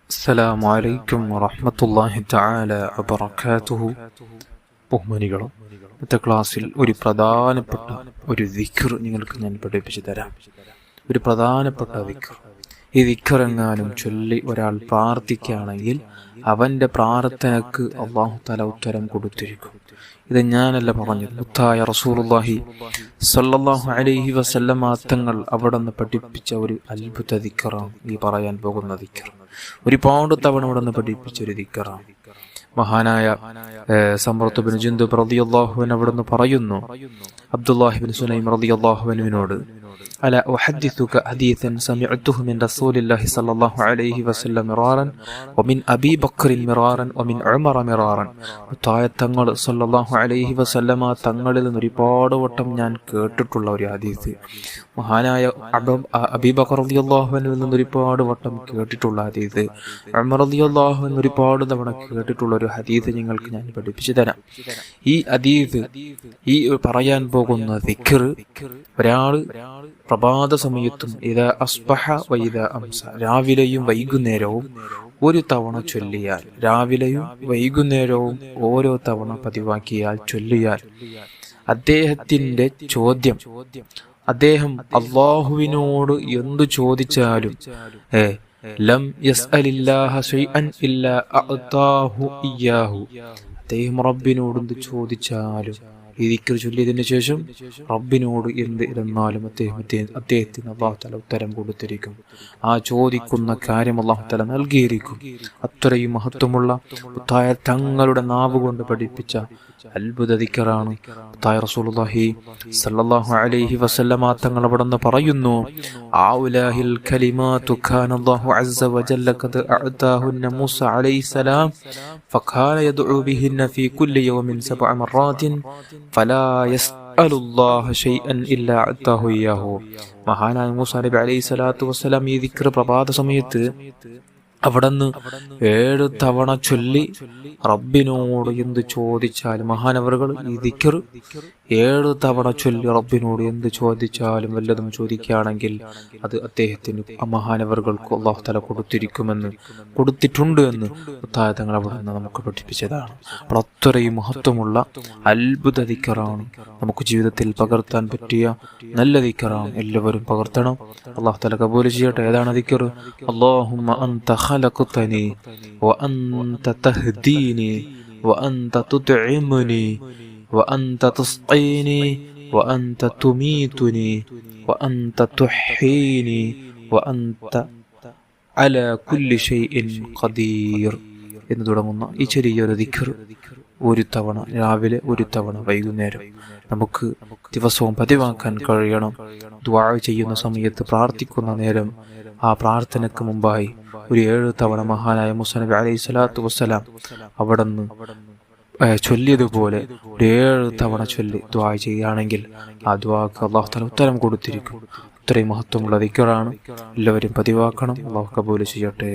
അസ്സലാമു അലൈക്കും വറഹ്മത്തുള്ളാഹി തആല വബറകാതുഹു. ബഹുമാനികളും, ഇന്നത്തെ ക്ലാസ്സിൽ ഒരു പ്രധാനപ്പെട്ട ഒരു ദിക്ർ നിങ്ങൾക്ക് ഞാൻ പഠിപ്പിച്ചു തരാം. ഒരു പ്രധാനപ്പെട്ട ദിക്ർ. ഈ ദിക്ർ എങ്ങാനും ചൊല്ലി ഒരാൾ പ്രാർത്ഥിക്കുകയാണെങ്കിൽ അവൻ്റെ പ്രാർത്ഥനക്ക് അല്ലാഹു തആല ഉത്തരം കൊടുത്തിരിക്കും. ഇത് ഞാനല്ല പറഞ്ഞത്, മുത്തായ റസൂലുള്ളാഹി സ്വല്ലല്ലാഹു അലൈഹി വസല്ലമ തങ്ങൾ അവിടുന്ന് പഠിപ്പിച്ച ഒരു അത്ഭുത ദിക്റാണ് ഈ പറയാൻ പോകുന്ന ദിക്ർ. ഒരുപാട് തവണ അവിടുന്ന് പഠിപ്പിച്ച ഒരു ദിക്റാണ്. മഹാനായ സമ്രത്ത് ബിൻ ജുന്ദുബ് റളിയല്ലാഹു അൻഹു അവിടുന്ന് പറയുന്നു, അബ്ദുല്ലാഹി ബിൻ സുലൈം റളിയല്ലാഹു അൻഹുവിനോട്, അലാ ഉഹദ്ദിസുക ഹദീസൻ സമിഅതുഹു മിൻ റസൂലില്ലാഹി സ്വല്ലല്ലാഹു അലൈഹി വസല്ലം മിറാറൻ വമിൻ അബീ ബക്കറിൻ മിറാറൻ വമിൻ ഉമറ മിറാറൻ. മുത്തായ തങ്ങൾ സ്വല്ലല്ലാഹു അലൈഹി വസല്ലമ തങ്ങളിൽ നിന്ന് ഒരുപാട് വട്ടം ഞാൻ കേട്ടിട്ടുള്ള ഒരു ഹദീസ്. മഹാനായ അബീ ബക്കർ റളിയല്ലാഹു അൻഹുവിൽ നിന്ന് ഒരുപാട് വട്ടം കേട്ടിട്ടുള്ള ഹദീസ്. ഉമർ റളിയല്ലാഹു അൻഹു ഒരുപാട് തവണ കേട്ടിട്ടുള്ള ഒരു ഹദീസ് നിങ്ങൾക്ക് ഞാൻ പഠിപ്പിച്ചു തരാം. ഈ ഹദീസ്, ഈ പറയാൻ പോകുന്ന ദിക്ർ, ഒരാൾ പ്രഭാത സമയത്തും ഇദാ അസ്ബഹ വഇദാ അംസ, രാവിലെയും വൈകുന്നേരവും ഒരു തവണ ചൊല്ലിയാൽ, രാവിലെയും വൈകുന്നേരവും ഓരോ തവണ പതിവാക്കിയാൽ, ചൊല്ലിയാൽ, അദ്ദേഹത്തിന്റെ ചോദ്യം, അദ്ദേഹം അല്ലാഹുവിനോട് എന്തു ചോദിച്ചാലും, ലം യസ്അലില്ലാഹ ശൈഅൻ ഇല്ലാ അഅതാഹു ഇയ്യാഹു, അദ്ദേഹം റബ്ബിനോട് എന്ത് ചോദിച്ചാലും, ഈ ദിക്ർ ചൊല്ലിയതിനു ശേഷം റബ്ബിനോട് എന്ത് ഇരുന്നാലും അദ്ദേഹത്തിന് അല്ലാഹു തആല ഉത്തരം കൊടുത്തിരിക്കും. ആ ചോദിക്കുന്ന കാര്യം അല്ലാഹു തആല നൽകിയിരിക്കും. അത്രയും മഹത്വമുള്ള മുത്തായ തങ്ങളുടെ നാവ് കൊണ്ട് പഠിപ്പിച്ച അത്ഭുത ദിക്റാണ്. മുത്തായ റസൂലുള്ളാഹി സ്വല്ലല്ലാഹു അലൈഹി വസല്ലമ തങ്ങൾ അവിടുന്ന് പറയുന്നു, ഔലാഹിൽ കലിമാതു കാന അല്ലാഹു അസ്സ വജല്ല ഖദ് അഅതാഹുന്ന മൂസ അലൈഹിസ്സലാം ഫകാന യദ്ഉ ബിഹിന്ന ഫീ കുല്ലി യൗമിൻ 7 മറാത്തിൻ ഫലാ യസ്അലുല്ലാഹ ശൈഅൻ ഇല്ലാ അഅതാഹു ഇയ്യാഹു. മഹാനായ മൂസ നബി അലൈഹി സ്വലാത്തു വസ്സലാം ഈ ദിക്ർ പ്രഭാത സമയത്ത് അവിടുന്ന് 7 തവണ ചൊല്ലി റബ്ബിനോട് എന്ത് ചോദിച്ചാലും, മഹാനവറുകൾ ഈ ദിക്ർ 7 തവണ ചൊല്ലി റബ്ബിനോട് എന്ത് ചോദിച്ചാലും, വല്ലതും ചോദിക്കുകയാണെങ്കിൽ അത് അദ്ദേഹത്തിന് മഹാനവറുകൾക്ക് അല്ലാഹു തആല കൊടുത്തിട്ടുണ്ട് എന്ന് തങ്ങൾ അവിടുന്ന് നമുക്ക് പഠിപ്പിച്ചതാണ്. അപ്പോൾ അത്രയും മഹത്വമുള്ള അത്ഭുത ദിക്റാണ്. നമുക്ക് ജീവിതത്തിൽ പകർത്താൻ പറ്റിയ നല്ല ദിക്റാണ്. എല്ലാവരും പകർത്തണം. അല്ലാഹു തആല കബൂൽ ചെയ്യട്ടെ. ഏതാണ് ദിക്ർ? അല്ലാഹുമ്മ അൻത ഖലഖതനി വഅൻത തഹ്ദീനി വഅൻത തുത്ഇമുനി വഅൻത തുസ്ഖീനി വഅൻത തുമീതുനി വഅൻത തുഹ്യീനി വഅൻത അലാ കുല്ലി ഷൈഇൻ ഖദീർ എന്ന് തുടങ്ങുന്ന ഈ ചെറിയൊരു ദിക്ർ ഒരു തവണ രാവിലെ, ഒരു തവണ വൈകുന്നേരം നമുക്ക് ദിവസവും പതിവാക്കാൻ കഴിയണം. ദുആ ചെയ്യുന്ന സമയത്ത്, പ്രാർത്ഥിക്കുന്ന നേരം, ആ പ്രാർത്ഥനയ്ക്ക് മുമ്പായി ഒരു 7 തവണ മഹാനായ മൂസ നബി അലൈഹി സ്വലാത്തു വസ്സലാം അവിടുന്ന് ചൊല്ലിയതുപോലെ ഒരു 7 തവണ ചൊല്ലി ദുആ ചെയ്യുകയാണെങ്കിൽ ആ ദുആക്ക് അല്ലാഹു തആല ഉത്തരം കൊടുത്തിരിക്കും. അത്രയും മഹത്വമുള്ള ദിക്റാണ്. എല്ലാവരും പതിവാക്കണം. അല്ലാഹു കബൂൽ ചെയ്യട്ടെ.